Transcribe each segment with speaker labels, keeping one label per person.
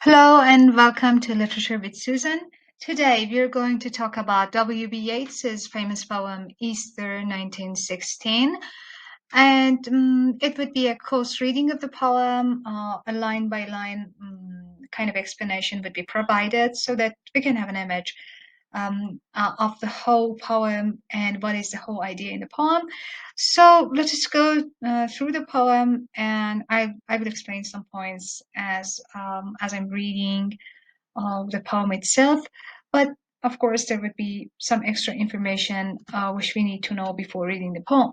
Speaker 1: Hello and welcome to Literature with Susan. Today we are going to talk about W.B. Yeats's famous poem Easter 1916. And it would be a close reading of the poem, a line by line kind of explanation would be provided so that we can have an image of the whole poem and what is the whole idea in the poem. So let us go through the poem, and I will explain some points as I'm reading the poem itself. But of course, there would be some extra information which we need to know before reading the poem.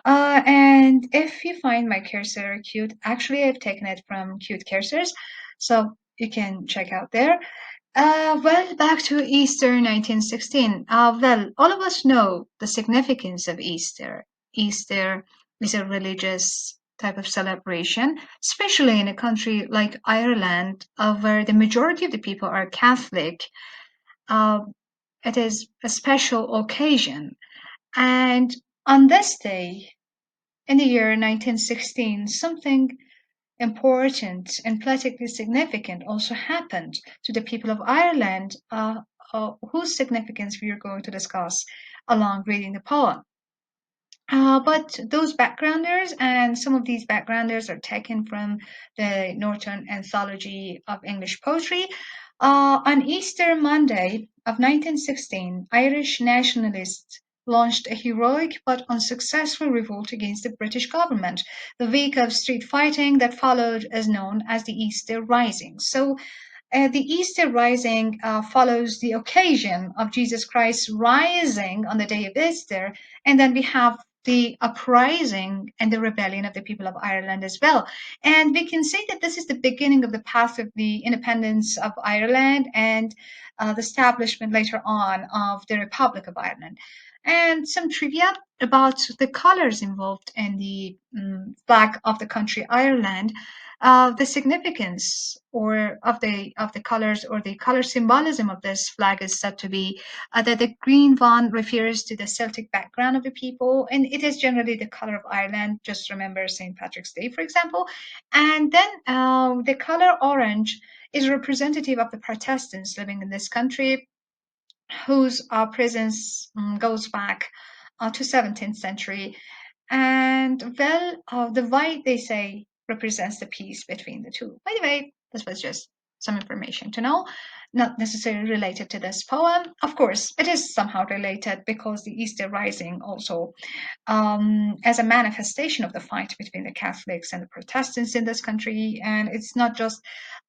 Speaker 1: And if you find my cursor cute, actually I've taken it from Cute Cursors, so you can check out there. Well, back to Easter 1916. Well, all of us know the significance of Easter. Easter is a religious type of celebration, especially in a country like Ireland, where the majority of the people are Catholic. Uh, it is a special occasion. And on this day, in the year 1916, something important and politically significant also happened to the people of Ireland, whose significance we are going to discuss along reading the poem. But those backgrounders, and some of these backgrounders are taken from the Norton Anthology of English Poetry. On Easter Monday of 1916, Irish nationalists launched a heroic but unsuccessful revolt against the British government. The week of street fighting that followed is known as the Easter Rising. So the Easter rising follows the occasion of Jesus Christ rising on the day of Easter, and then we have the uprising and the rebellion of the people of Ireland as well. And we can say that this is the beginning of the path of the independence of Ireland and the establishment later on of the Republic of Ireland. And some trivia about the colors involved in the flag of the country Ireland. The significance or of the colors or the color symbolism of this flag is said to be that the green one refers to the Celtic background of the people, and it is generally the color of Ireland. Just remember St. Patrick's Day, for example. And then the color orange is representative of the Protestants living in this country, whose presence goes back to 17th century. And well, the white, they say, represents the peace between the two. By the way, this was just some information to know, not necessarily related to this poem. Of course, it is somehow related because the Easter Rising also, as a manifestation of the fight between the Catholics and the Protestants in this country. And it's not just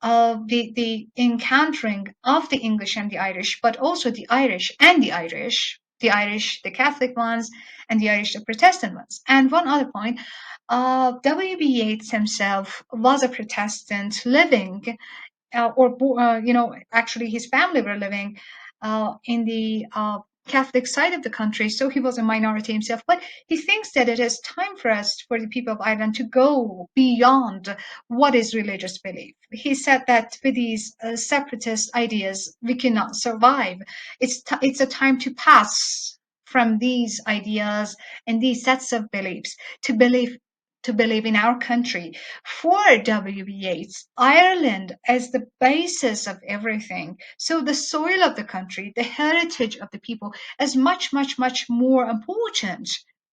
Speaker 1: the encountering of the English and the Irish, but also the Irish and the Irish, the Catholic ones, and the Irish, the Protestant ones. And one other point, W.B. Yeats himself was a Protestant living, actually his family were living in the Catholic side of the country, so he was a minority himself. But he thinks that it is time for us, for the people of Ireland, to go beyond what is religious belief. He said that with these separatist ideas, we cannot survive. It's a time to pass from these ideas and these sets of beliefs to believe in our country. For W.B. Yeats, Ireland as the basis of everything. So the soil of the country, the heritage of the people is much, much, much more important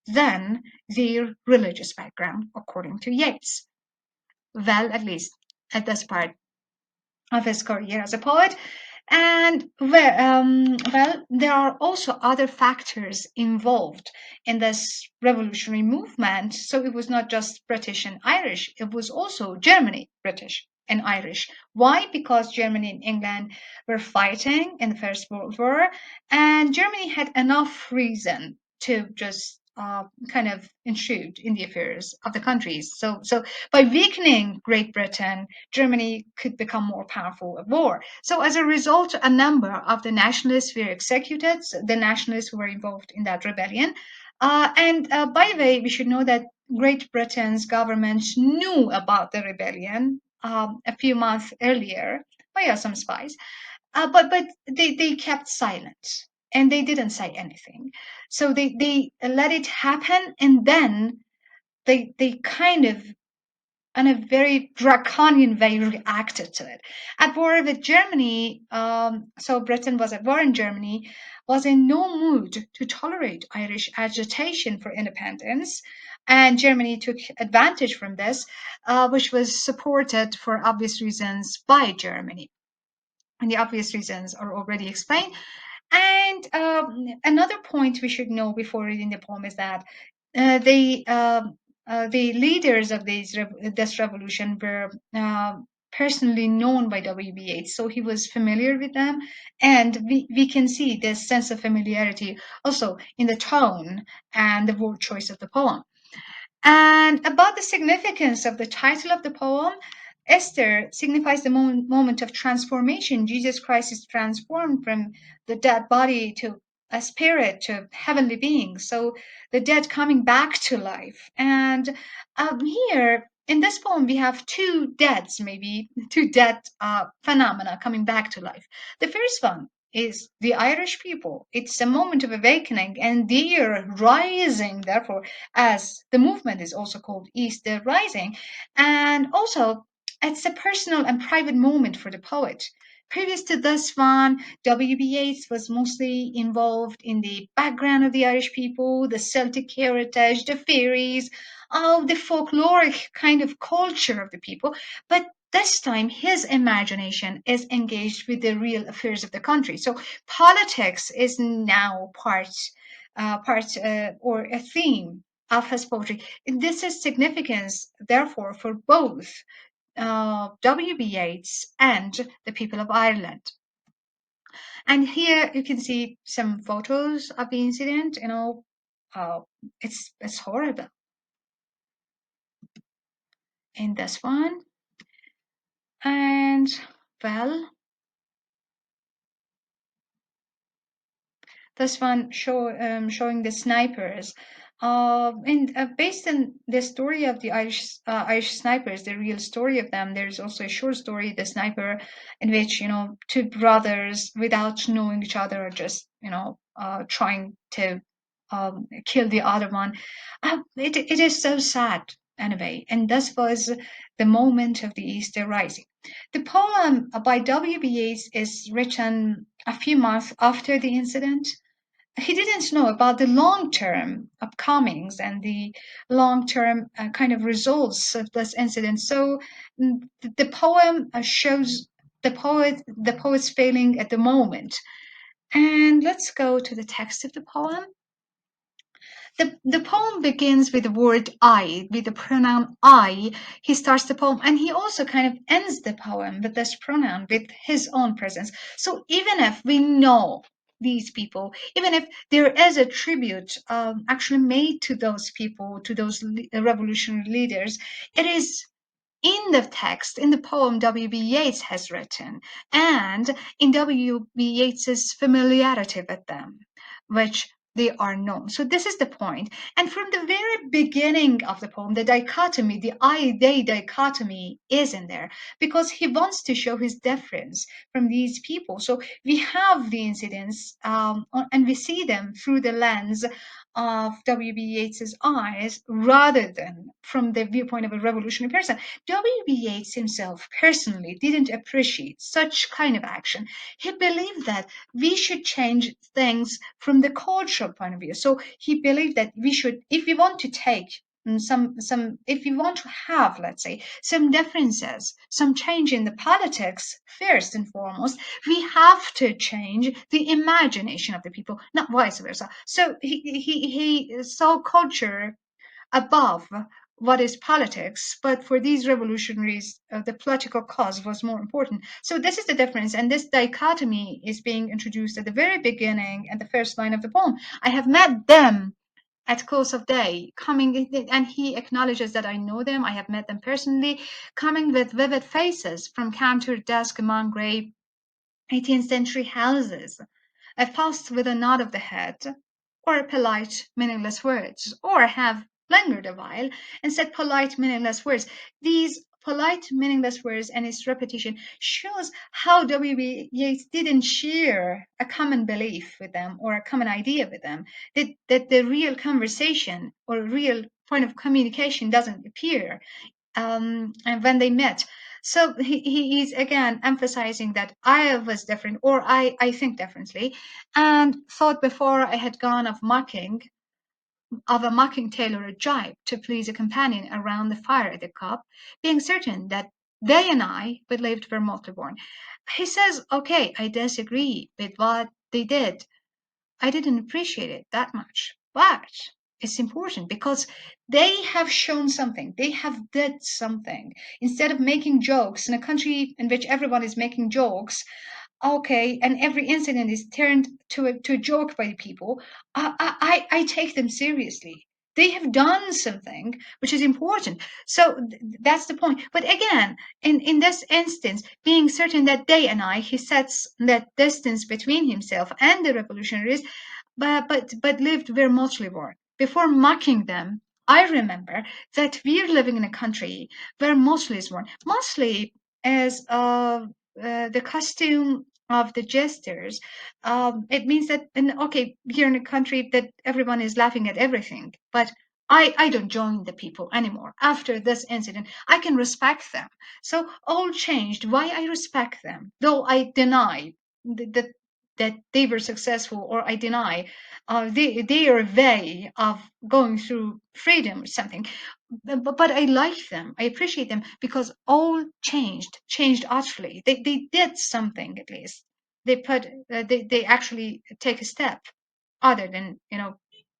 Speaker 1: than their religious background, according to Yeats. Well, at least at this part of his career as a poet. And well, there are also other factors involved in this revolutionary movement. So it was not just British and Irish, it was also Germany, British and Irish. Why? Because Germany and England were fighting in the First World War, and Germany had enough reason to just kind of intrude in the affairs of the countries. So by weakening Great Britain, Germany could become more powerful at war. So as a result, a number of the nationalists were executed, the nationalists who were involved in that rebellion. And by the way, we should know that Great Britain's government knew about the rebellion a few months earlier via some spies, but they kept silent and they didn't say anything. So they let it happen, and then they kind of in a very draconian way reacted to it. At war with Germany, so Britain was at war in Germany, was in no mood to tolerate Irish agitation for independence. And Germany took advantage from this, which was supported for obvious reasons by Germany. And the obvious reasons are already explained. And another point we should know before reading the poem is that the leaders of this revolution were personally known by W.B. Yeats, so he was familiar with them, and we can see this sense of familiarity also in the tone and the word choice of the poem. And about the significance of the title of the poem, Esther signifies the moment of transformation. Jesus Christ is transformed from the dead body to a spirit, to heavenly being. So the dead coming back to life. And here in this poem, we have two deaths, maybe two death phenomena coming back to life. The first one is the Irish people. It's a moment of awakening, and they are rising, therefore, as the movement is also called Easter Rising. And also, it's a personal and private moment for the poet. Previous to this one, W.B. Yeats was mostly involved in the background of the Irish people, the Celtic heritage, the fairies, the folkloric kind of culture of the people. But this time, his imagination is engaged with the real affairs of the country. So politics is now part or a theme of his poetry. This is significance, therefore, for both W.B. Yeats and the people of Ireland. And here you can see some photos of the incident. Uh, it's horrible in this one. And well, this one showing the snipers. And based on the story of the Irish snipers, the real story of them, there's also a short story, The Sniper, in which two brothers, without knowing each other, are just trying to kill the other one. It is so sad anyway, and this was the moment of the Easter Rising. The poem by W.B. Yeats is written a few months after the incident. He didn't know about the long term upcomings and the long term kind of results of this incident. So the poem shows the poet's failing at the moment. And let's go to the text of the poem. The poem begins with the word I, with the pronoun I. He starts the poem and he also kind of ends the poem with this pronoun, with his own presence. So even if we know these people, even if there is a tribute actually made to those people, to those revolutionary leaders, it is in the text, in the poem W.B. Yeats has written, and in W.B. Yeats's familiarity with them, which they are known. So this is the point. And from the very beginning of the poem, the dichotomy, the I-they dichotomy is in there because he wants to show his difference from these people. So we have the incidents and we see them through the lens of W.B. Yeats's eyes rather than from the viewpoint of a revolutionary person. W.B. Yeats himself personally didn't appreciate such kind of action. He believed that we should change things from the cultural point of view. So he believed that we should, if we want to take if we want to have, let's say, some differences, some change in the politics, first and foremost, we have to change the imagination of the people, not vice versa. So he saw culture above what is politics, but for these revolutionaries, the political cause was more important. So this is the difference, and this dichotomy is being introduced at the very beginning and the first line of the poem. I have met them at close of day, coming, and he acknowledges that I know them, I have met them personally, coming with vivid faces from counter desk among grey 18th century houses. I've passed with a nod of the head, or polite, meaningless words, or have lingered a while and said polite, meaningless words. These polite, meaningless words and its repetition shows how W.B. Yeats didn't share a common belief with them or a common idea with them, that the real conversation or real point of communication doesn't appear. and when they met. So he's again emphasizing that I was different, or I think differently, and thought before I had gone of a mocking tailor a jibe to please a companion around the fire at the cup, being certain that they and I believed were mortally born. He says, okay, I disagree with what they did. I didn't appreciate it that much, but it's important because they have shown something. They have did something. Instead of making jokes in a country in which everyone is making jokes, okay, and every incident is turned to a joke by the people, I take them seriously. They have done something which is important. So that's the point. But again, in this instance, being certain that they and I, he sets that distance between himself and the revolutionaries, but lived where mostly born. Before mocking them, I remember that we're living in a country where mostly is born. Mostly as the costume of the jesters. It means that, and okay, you're in a country that everyone is laughing at everything, but I don't join the people anymore. After this incident, I can respect them. So all changed. Why I respect them, though I deny that they were successful, or I deny their way of going through freedom or something. But I like them. I appreciate them because all changed utterly. They did something at least. They actually take a step other than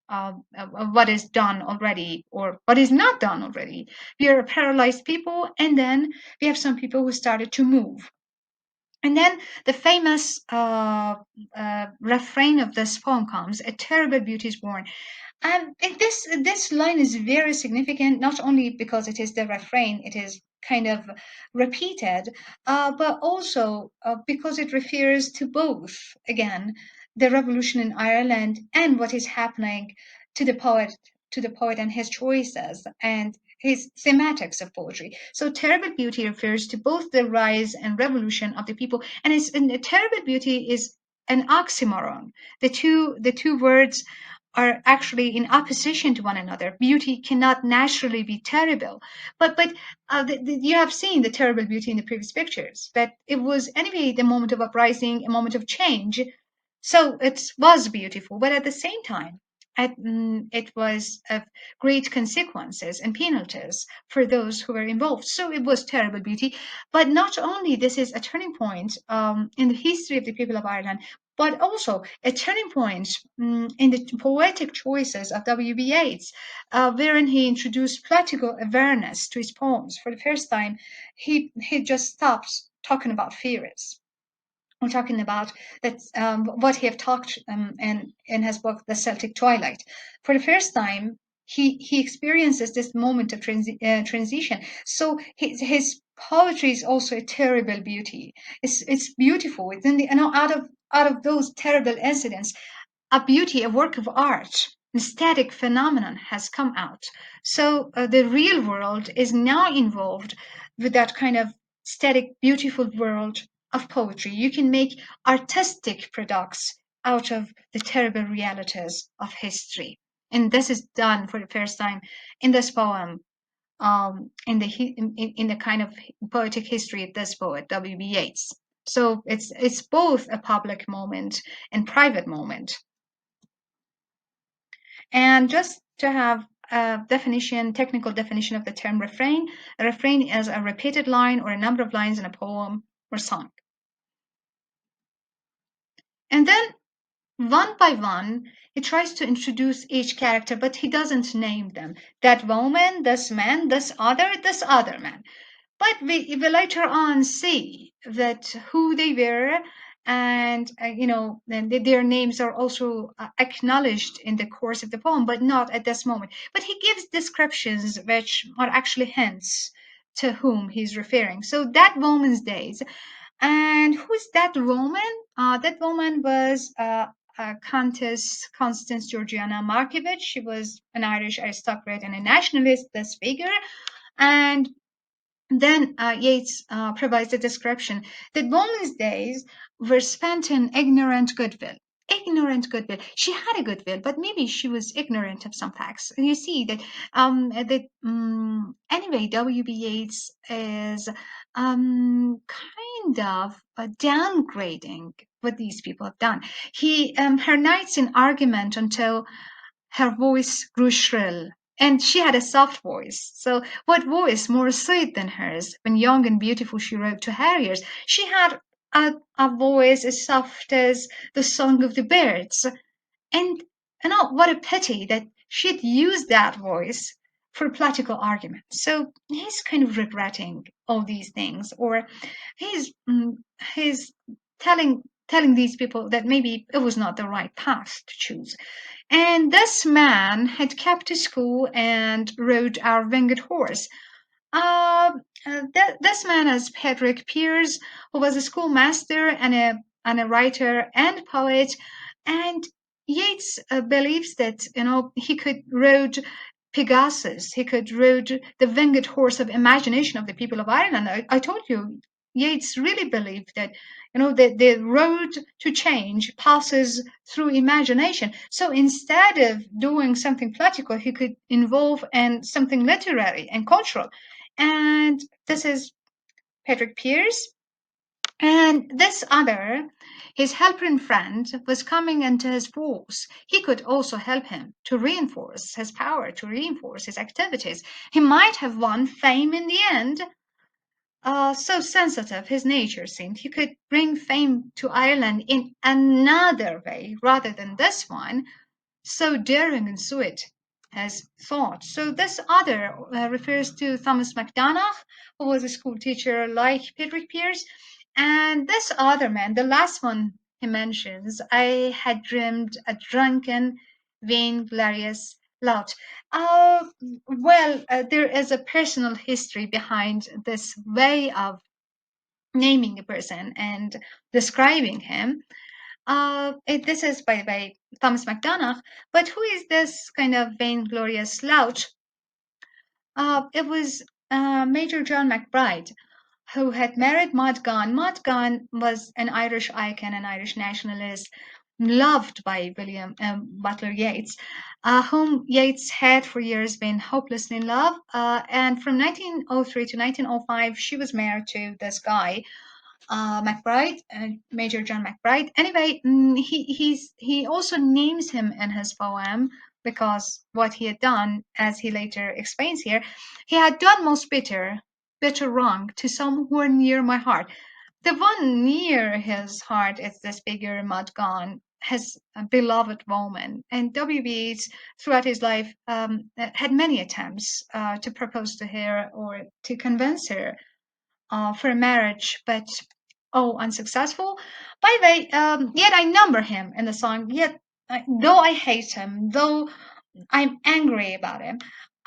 Speaker 1: what is done already or what is not done already. We are paralyzed people, and then we have some people who started to move. And then the famous refrain of this poem comes: "A terrible beauty is born." And this line is very significant, not only because it is the refrain, it is kind of repeated, but also because it refers to both, again, the revolution in Ireland and what is happening to the poet, and his choices and his thematics of poetry. So terrible beauty refers to both the rise and revolution of the people, and terrible beauty is an oxymoron. The two words are actually in opposition to one another. Beauty cannot naturally be terrible. But you have seen the terrible beauty in the previous pictures. That it was anyway the moment of uprising, a moment of change. So it was beautiful, but at the same time, it was of great consequences and penalties for those who were involved. So it was terrible beauty. But not only this is a turning point in the history of the people of Ireland, but also a turning point in the poetic choices of W.B. Yeats, wherein he introduced political awareness to his poems. For the first time, he just stops talking about theories. We're talking about that what he have talked in his book, The Celtic Twilight. For the first time, he experiences this moment of transition. So his poetry is also a terrible beauty. It's beautiful. It's in the out of those terrible incidents, a beauty, a work of art, an aesthetic phenomenon has come out. So the real world is now involved with that kind of static, beautiful world of poetry. You can make artistic products out of the terrible realities of history. And this is done for the first time in this poem, in the kind of poetic history of this poet, W.B. Yeats. So it's both a public moment and private moment. And just to have a definition, technical definition of the term refrain, a refrain is a repeated line or a number of lines in a poem or song. And then one by one, he tries to introduce each character, but he doesn't name them. That woman, this man, this other man. But we later on see that who they were, and their names are also acknowledged in the course of the poem, but not at this moment. But he gives descriptions which are actually hints to whom he's referring. So that woman's days. And who's that woman? That woman was Countess Constance Georgiana Markievicz. She was an Irish aristocrat and a nationalist, this figure. And then Yeats provides a description that woman's days were spent in ignorant goodwill. ignorant goodwill. She had a goodwill, but maybe she was ignorant of some facts. You see that anyway, W.B. Yeats is kind of downgrading what these people have done. He her nights in argument until her voice grew shrill. And she had a soft voice. So, what voice more sweet than hers? When young and beautiful, she wrote to harriers. She had a voice as soft as the song of the birds. And what a pity that she'd used that voice for political arguments. So he's kind of regretting all these things, or he's he's telling these people that maybe it was not the right path to choose. And this man had kept to school and rode our winged horse. Uh, this man is Patrick Pearse, who was a schoolmaster and a writer and poet. And Yeats believes that he could ride Pegasus, he could ride the winged horse of imagination of the people of Ireland. I told you, Yeats really believed that the road to change passes through imagination. So instead of doing something political, he could involve in something literary and cultural. And this is Patrick Pearse. And this other, his helper and friend, was coming into his force. He could also help him to reinforce his power, to reinforce his activities. He might have won fame in the end. So sensitive his nature seemed. He could bring fame to Ireland in another way rather than this one, so daring and sweet as thought. So this other refers to Thomas MacDonagh, who was a school teacher like Patrick Pearse. And this other man, the last one he mentions, I had dreamed a drunken, vainglorious lout. There is a personal history behind this way of naming a person and describing him. This is by Thomas MacDonagh. But who is this kind of vainglorious slouch? It was Major John McBride, who had married Maud Gonne. Maud Gonne was an Irish icon, an Irish nationalist, loved by William Butler Yeats, whom Yeats had for years been hopelessly in love. And from 1903 to 1905, she was married to this guy McBride, Major John McBride. Anyway, he also names him in his poem because what he had done, as he later explains here, he had done most bitter wrong to some who were near my heart. The one near his heart is this figure Mudgone, his beloved woman. And W.B. throughout his life had many attempts to propose to her or to convince her for marriage, but unsuccessful. By the way, yet I number him in the song. Yet, though I hate him, though I'm angry about him,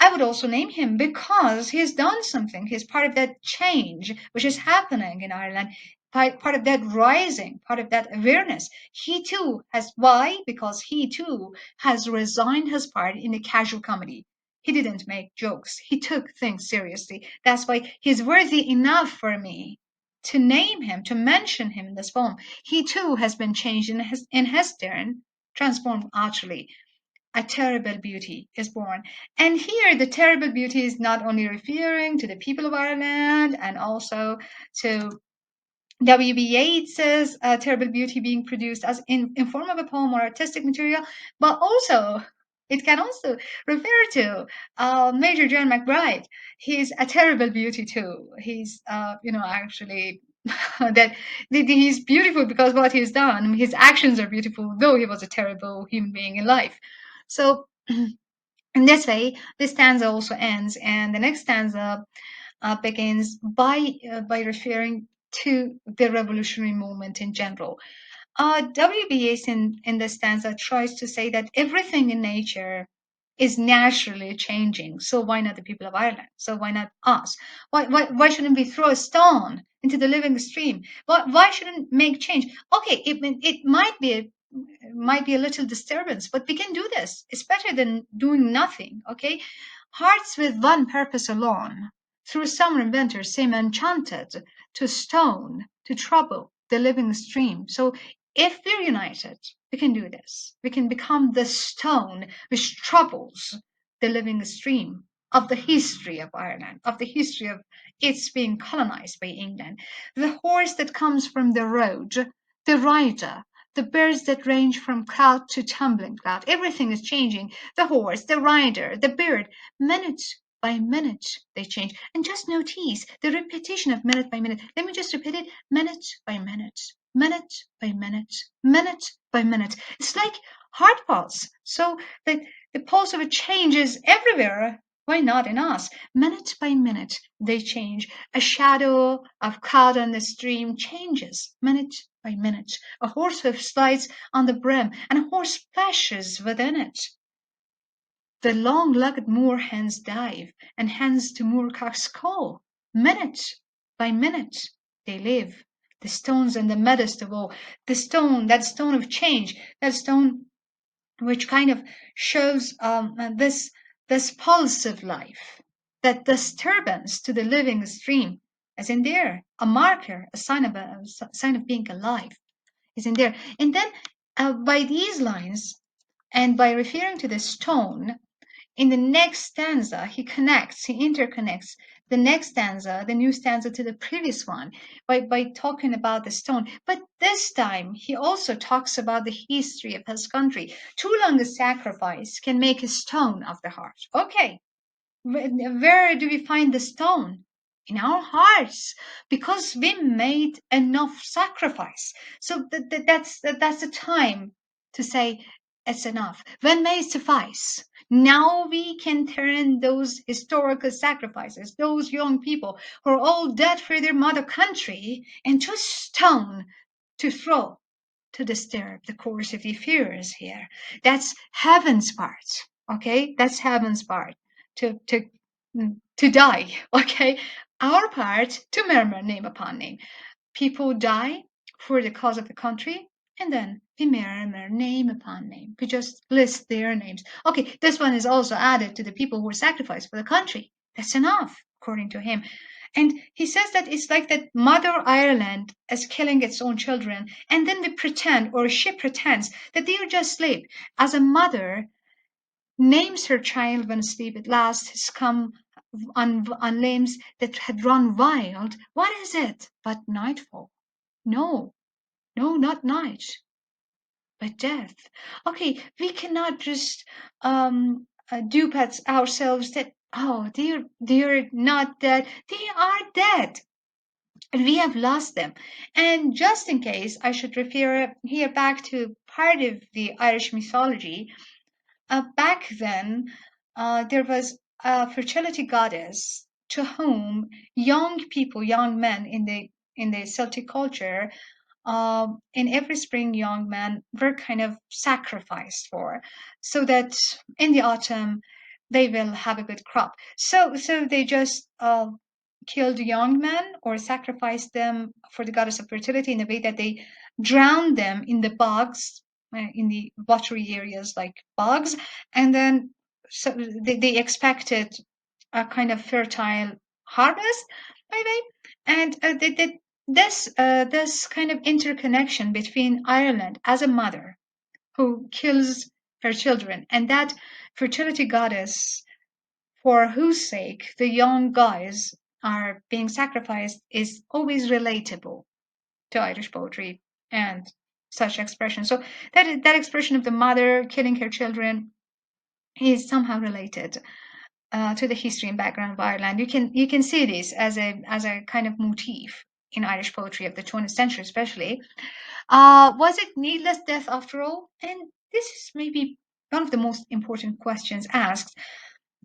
Speaker 1: I would also name him because he's done something. He's part of that change which is happening in Ireland. Part of that rising, part of that awareness. He too has why? Because he too has resigned his part in a casual comedy. He didn't make jokes. He took things seriously. That's why he's worthy enough for me to name him, to mention him in this poem. He too has been changed in his turn, transformed utterly. A terrible beauty is born. And here, the terrible beauty is not only referring to the people of Ireland and also to W.B. Yeats's terrible beauty being produced as in form of a poem or artistic material, but also it can also refer to Major John McBride. He's a terrible beauty too. He's, actually he's beautiful because what he's done. His actions are beautiful, though he was a terrible human being in life. So in this way, this stanza also ends, and the next stanza begins by referring to the revolutionary movement in general. WBS in the stanza tries to say that everything in nature is naturally changing. So why not the people of Ireland? So why not us? Why shouldn't we throw a stone into the living stream? Why shouldn't make change? Okay, it might be a little disturbance, but we can do this. It's better than doing nothing. Okay, hearts with one purpose alone through summer and winter seem enchanted to stone, to trouble the living stream. So if we're united, We can do this. We can become the stone which troubles the living stream of the history of Ireland, of the history of its being colonized by England. The horse that comes from the road, the rider, the birds that range from cloud to tumbling cloud. Everything is changing. The horse, the rider, the bird, minute by minute they change. And just notice the repetition of minute by minute. Let me just repeat it: minute by minute, minute by minute, minute by minute. It's like heart pulse. So that the pulse of a change is everywhere. Why not in us? Minute by minute they change. A shadow of cloud on the stream changes minute by minute. A horse hoof slides on the brim, and a horse splashes within it. The long-legged moor hens dive, and hens to moorcocks call. Minute by minute they live. The stones in the meadows of all, the stone, that stone of change, that stone which kind of shows this pulse of life, that disturbance to the living stream, as in there, a marker, a sign of being alive, is in there. And then by these lines, and by referring to the stone, in the next stanza, he interconnects the next stanza, the new stanza, to the previous one by talking about the stone. But this time, he also talks about the history of his country. Too long a sacrifice can make a stone of the heart. Okay, where do we find the stone? In our hearts, because we made enough sacrifice. So that's the time to say it's enough. When may suffice. Now we can turn those historical sacrifices, those young people who are all dead for their mother country, into stone to throw to disturb the course of the affairs here. That's heaven's part. Okay, that's heaven's part. To to die. Okay, our part to murmur name upon name. People die for the cause of the country, and then we murmur name upon name. We just list their names. Okay, this one is also added to the people who were sacrificed for the country. That's enough, according to him. And he says that it's like that Mother Ireland is killing its own children, and then we pretend, or she pretends, that they are just asleep. As a mother names her child when asleep, at last has come on limbs that had run wild. What is it but nightfall? No, no, not night, but death. Okay, we cannot just dupe at ourselves that, oh, they're not dead. They are dead. And we have lost them. And just in case, I should refer here back to part of the Irish mythology. Back then, there was a fertility goddess to whom young people, young men in the Celtic culture, in every spring, young men were kind of sacrificed for, so that in the autumn they will have a good crop. So they just killed young men or sacrificed them for the goddess of fertility in a way that they drowned them in the bogs, in the watery areas like bogs, and then so they expected a kind of fertile harvest, maybe, and this kind of interconnection between Ireland as a mother who kills her children and that fertility goddess for whose sake the young guys are being sacrificed is always relatable to Irish poetry and such expression. So that expression of the mother killing her children is somehow related to the history and background of Ireland. You can see this as a kind of motif in Irish poetry of the 20th century, especially. Was it needless death after all? And this is maybe one of the most important questions asked.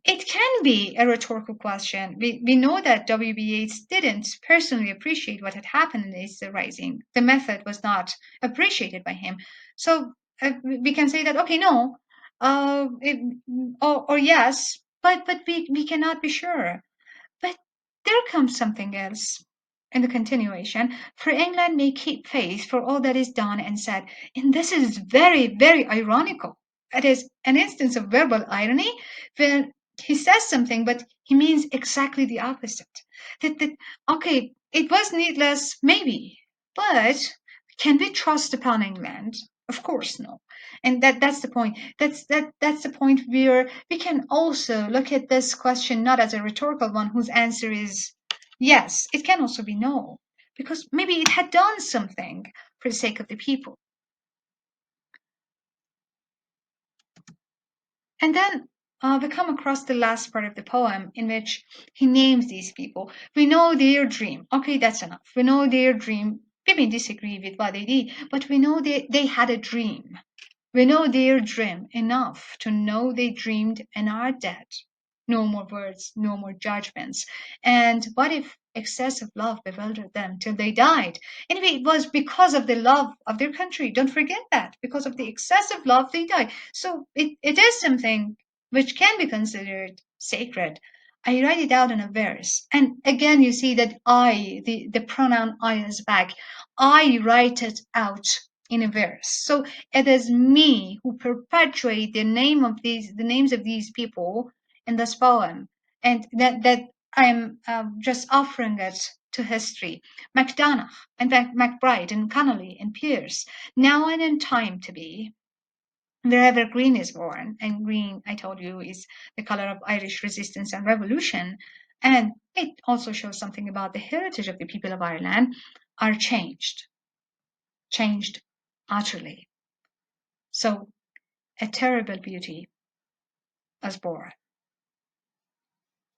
Speaker 1: It can be a rhetorical question. We know that W.B. Yeats didn't personally appreciate what had happened in the Easter Rising. The method was not appreciated by him. So we can say that, okay, no, or yes, but we cannot be sure. But there comes something else in the continuation. For England may keep faith for all that is done and said. And this is very, very ironical. It is an instance of verbal irony when he says something, but he means exactly the opposite. That okay, it was needless, maybe, but can we trust upon England? Of course, no. And that's the point. That's the point where we can also look at this question not as a rhetorical one whose answer is yes. It can also be no, because maybe it had done something for the sake of the people. And then we come across the last part of the poem in which he names these people. We know their dream. Okay, that's enough. We know their dream. We may disagree with what they did, but we know they had a dream. We know their dream enough to know they dreamed and are dead. No more words, no more judgments. And what if excessive love bewildered them till they died? Anyway, it was because of the love of their country. Don't forget that. Because of the excessive love, they died. So it is something which can be considered sacred. I write it out in a verse. And again, you see that the pronoun I is back. I write it out in a verse. So it is me who perpetuate the names of these people in this poem, and that I'm just offering it to history. Macdonough, and MacBride, and Connolly, and Pierce, now and in time to be, wherever green is born, and green, I told you, is the color of Irish resistance and revolution, and it also shows something about the heritage of the people of Ireland, are changed utterly. So a terrible beauty was born.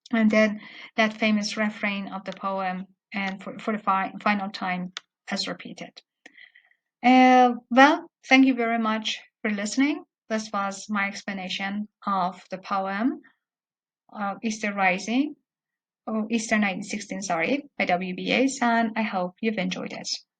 Speaker 1: And then that famous refrain of the poem, and for the final time, as repeated. Well, thank you very much for listening. This was my explanation of the poem Easter Rising, or Easter 1916, sorry, by W.B. Yeats, and I hope you've enjoyed it.